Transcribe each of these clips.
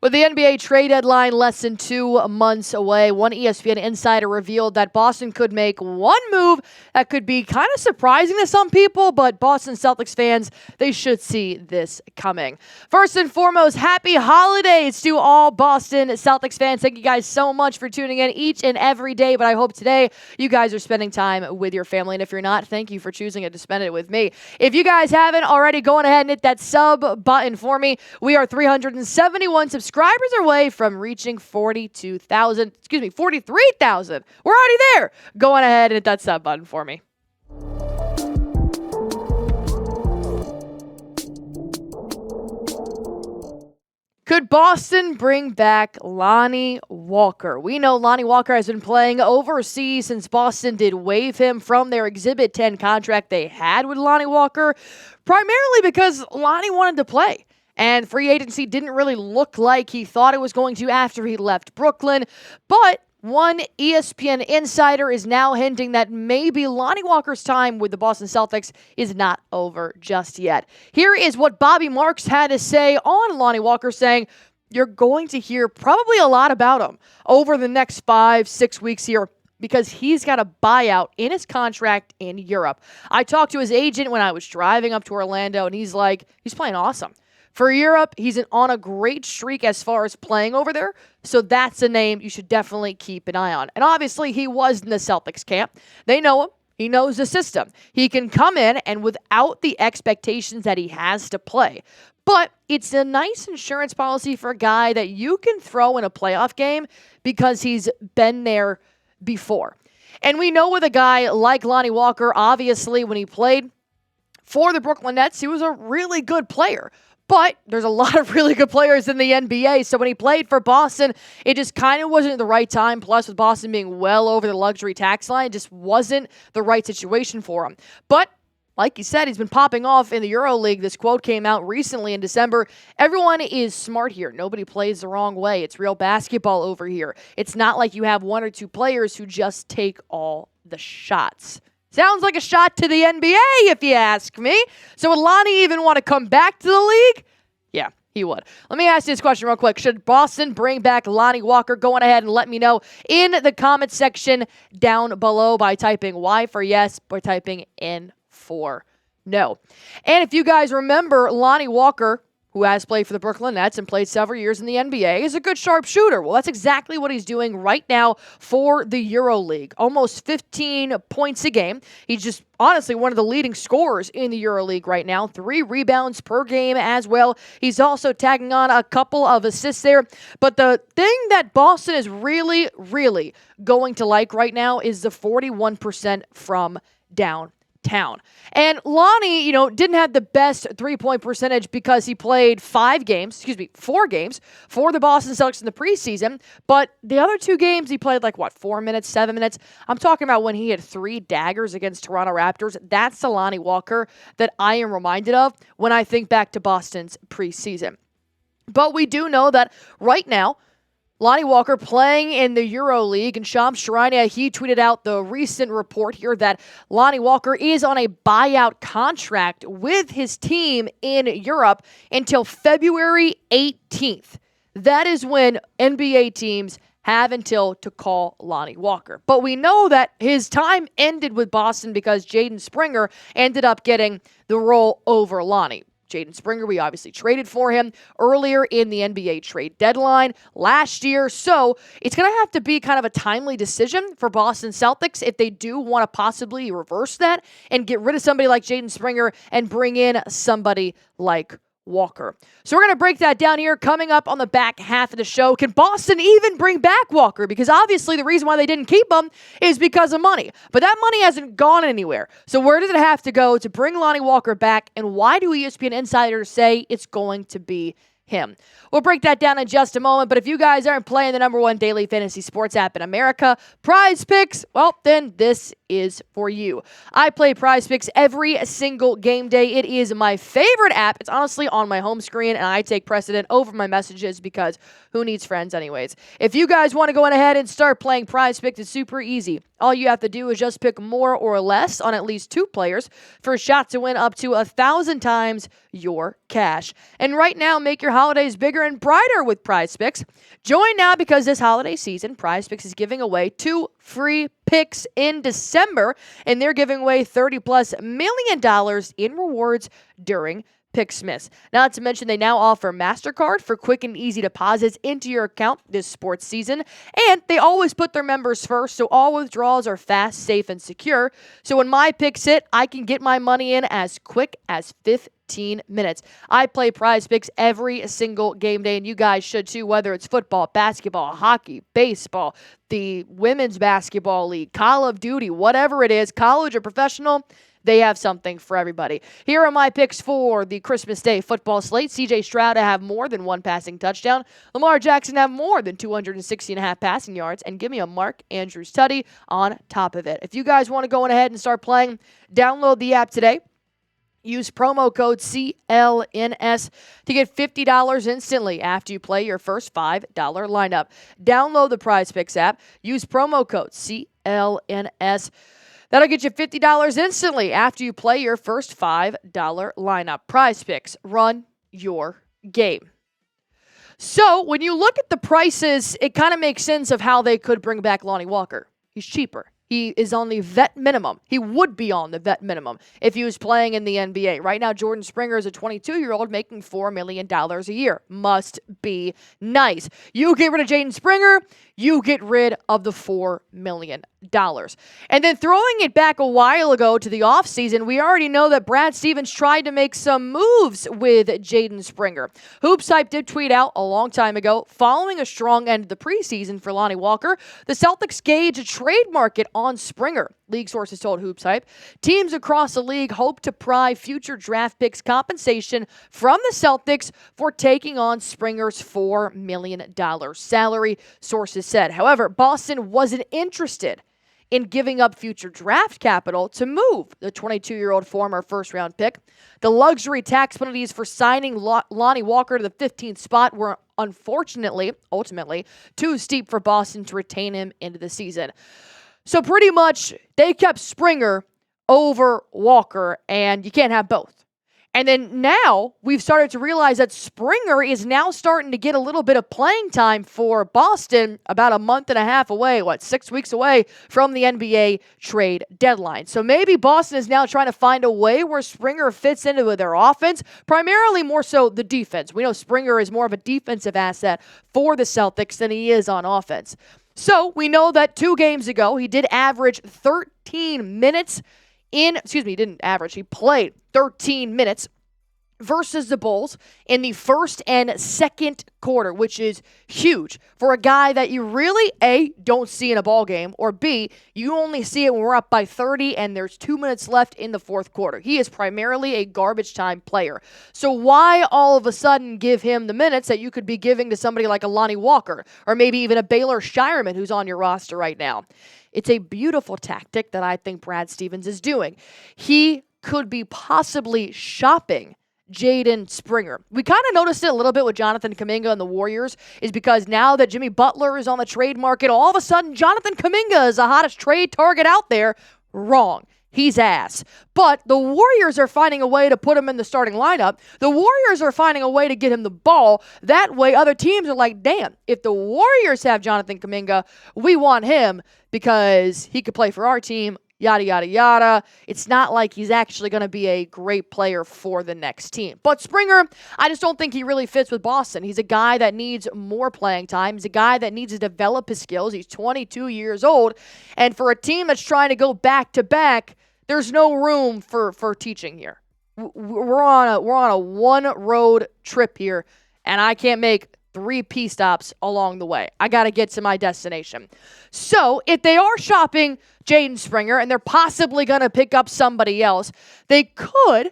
With the NBA trade deadline less than 2 months away, one ESPN insider revealed that Boston could make one move that could be kind of surprising to some people, but Boston Celtics fans, they should see this coming. First and foremost, happy holidays to all Boston Celtics fans. Thank you guys so much for tuning in each and every day, but I hope today you guys are spending time with your family, and if you're not, thank you for choosing to spend it with me. If you guys haven't already, go on ahead and hit that sub button for me. We are 371 subscribers away from reaching 43,000. We're already there. Go on ahead and hit that sub button for me. Could Boston bring back Lonnie Walker? We know Lonnie Walker has been playing overseas since Boston did waive him from their Exhibit 10 contract they had with Lonnie Walker, primarily because Lonnie wanted to play. And free agency didn't really look like he thought it was going to after he left Brooklyn. But one ESPN insider is now hinting that maybe Lonnie Walker's time with the Boston Celtics is not over just yet. Here is what Bobby Marks had to say on Lonnie Walker, saying, you're going to hear probably a lot about him over the next 5-6 weeks here, because he's got a buyout in his contract in Europe. I talked to his agent when I was driving up to Orlando, and he's like, he's playing awesome. For Europe, he's on a great streak as far as playing over there, so that's a name you should definitely keep an eye on. And obviously, he was in the Celtics camp. They know him. He knows the system. He can come in and without the expectations that he has to play. But it's a nice insurance policy for a guy that you can throw in a playoff game because he's been there before. And we know with a guy like Lonnie Walker, obviously, when he played for the Brooklyn Nets, he was a really good player. But there's a lot of really good players in the NBA, so when he played for Boston, it just kind of wasn't the right time. Plus, with Boston being well over the luxury tax line, it just wasn't the right situation for him. But like you said, he's been popping off in the EuroLeague. This quote came out recently in December. Everyone is smart here. Nobody plays the wrong way. It's real basketball over here. It's not like you have one or two players who just take all the shots. Sounds like a shot to the NBA, if you ask me. So would Lonnie even want to come back to the league? Yeah, he would. Let me ask you this question real quick. Should Boston bring back Lonnie Walker? Go on ahead and let me know in the comment section down below by typing Y for yes or typing N for no. And if you guys remember, Lonnie Walker, who has played for the Brooklyn Nets and played several years in the NBA, is a good sharpshooter. Well, that's exactly what he's doing right now for the EuroLeague. Almost 15 points a game. He's just honestly one of the leading scorers in the EuroLeague right now. 3 rebounds per game as well. He's also tagging on a couple of assists there. But the thing that Boston is really, really going to like right now is the 41% from downtown. And Lonnie, didn't have the best three-point percentage because he played 4 games for the Boston Celtics in the preseason. But the other 2 games, he played 4 minutes, 7 minutes. I'm talking about when he had 3 daggers against Toronto Raptors. That's the Lonnie Walker that I am reminded of when I think back to Boston's preseason. But we do know that right now, Lonnie Walker playing in the EuroLeague, and Shams Charania, he tweeted out the recent report here that Lonnie Walker is on a buyout contract with his team in Europe until February 18th. That is when NBA teams have until to call Lonnie Walker. But we know that his time ended with Boston because Jaden Springer ended up getting the role over Lonnie. Jaden Springer, we obviously traded for him earlier in the NBA trade deadline last year. So it's going to have to be kind of a timely decision for Boston Celtics if they do want to possibly reverse that and get rid of somebody like Jaden Springer and bring in somebody like Walker. So we're going to break that down here coming up on the back half of the show. Can Boston even bring back Walker? Because obviously the reason why they didn't keep him is because of money. But that money hasn't gone anywhere. So where does it have to go to bring Lonnie Walker back? And why do ESPN insiders say it's going to be him? We'll break that down in just a moment, but if you guys aren't playing the #1 daily fantasy sports app in America, PrizePicks, well, then this is for you. I play PrizePicks every single game day. It is my favorite app. It's honestly on my home screen, and I take precedent over my messages because who needs friends anyways? If you guys want to go on ahead and start playing PrizePicks, it's super easy. All you have to do is just pick more or less on at least 2 players for a shot to win up to 1,000 times your cash. And right now, make your holidays bigger and brighter with PrizePicks. Join now because this holiday season, PrizePicks is giving away 2 free picks in December, and they're giving away $30+ million in rewards during Picksmas. Not to mention, they now offer MasterCard for quick and easy deposits into your account this sports season. And they always put their members first, so all withdrawals are fast, safe, and secure. So when my picks hit, I can get my money in as quick as 15 minutes. I play PrizePicks every single game day, and you guys should too, whether it's football, basketball, hockey, baseball, the women's basketball league, Call of Duty, whatever it is, college or professional. They have something for everybody. Here are my picks for the Christmas Day football slate. C.J. Stroud to have more than 1 passing touchdown. Lamar Jackson to have more than 260.5 passing yards. And give me a Mark Andrews tutty on top of it. If you guys want to go ahead and start playing, download the app today. Use promo code CLNS to get $50 instantly after you play your first $5 lineup. Download the PrizePicks app. Use promo code CLNS. That'll get you $50 instantly after you play your first $5 lineup. PrizePicks, run your game. So when you look at the prices, it kind of makes sense of how they could bring back Lonnie Walker. He's cheaper. He is on the vet minimum. He would be on the vet minimum if he was playing in the NBA. Right now, Jaden Springer is a 22-year-old making $4 million a year. Must be nice. You get rid of Jaden Springer, you get rid of the $4 million. And then throwing it back a while ago to the offseason, we already know that Brad Stevens tried to make some moves with Jaden Springer. Hoops Hype did tweet out a long time ago, following a strong end of the preseason for Lonnie Walker, the Celtics gauge a trade market on Springer. League sources told Hoops Hype. Teams across the league hope to pry future draft picks compensation from the Celtics for taking on Springer's $4 million salary, sources said. However, Boston wasn't interested in giving up future draft capital to move the 22-year-old former first-round pick. The luxury tax penalties for signing Lonnie Walker to the 15th spot were ultimately, too steep for Boston to retain him into the season. So pretty much, they kept Springer over Walker, and you can't have both. And then now, we've started to realize that Springer is now starting to get a little bit of playing time for Boston about a month and a half away, 6 weeks away from the NBA trade deadline. So maybe Boston is now trying to find a way where Springer fits into their offense, primarily more so the defense. We know Springer is more of a defensive asset for the Celtics than he is on offense. So we know that 2 games ago, he did average 13 minutes he played 13 minutes versus the Bulls in the first and second quarter, which is huge for a guy that you really, A, don't see in a ball game, or B, you only see it when we're up by 30 and there's 2 minutes left in the fourth quarter. He is primarily a garbage time player. So why all of a sudden give him the minutes that you could be giving to somebody like a Lonnie Walker or maybe even a Baylor Shireman who's on your roster right now? It's a beautiful tactic that I think Brad Stevens is doing. He could be possibly shopping Jaden Springer. We kind of noticed it a little bit with Jonathan Kuminga and the Warriors, is because now that Jimmy Butler is on the trade market, all of a sudden Jonathan Kuminga is the hottest trade target out there. Wrong. He's ass. But the Warriors are finding a way to put him in the starting lineup. The Warriors are finding a way to get him the ball. That way, other teams are like, damn, if the Warriors have Jonathan Kuminga, we want him because he could play for our team, yada, yada, yada. It's not like he's actually going to be a great player for the next team. But Springer, I just don't think he really fits with Boston. He's a guy that needs more playing time. He's a guy that needs to develop his skills. He's 22 years old. And for a team that's trying to go back-to-back, there's no room for teaching here. We're on a one-road trip here, and I can't make 3 P stops along the way. I got to get to my destination. So if they are shopping Jaden Springer and they're possibly going to pick up somebody else, they could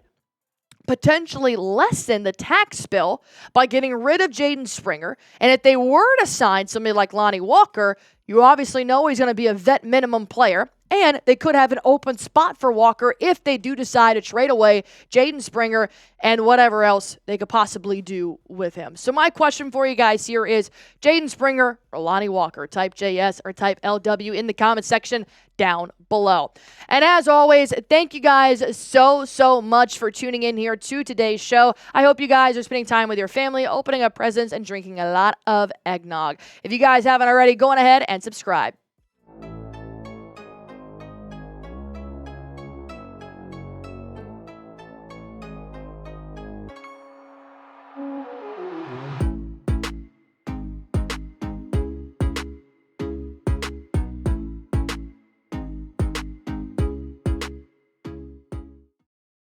potentially lessen the tax bill by getting rid of Jaden Springer. And if they were to sign somebody like Lonnie Walker, you obviously know he's going to be a vet minimum player. And they could have an open spot for Walker if they do decide to trade away Jaden Springer and whatever else they could possibly do with him. So my question for you guys here is Jaden Springer or Lonnie Walker? Type JS or type LW in the comment section down below. And as always, thank you guys so much for tuning in here to today's show. I hope you guys are spending time with your family, opening up presents, and drinking a lot of eggnog. If you guys haven't already, go on ahead and subscribe.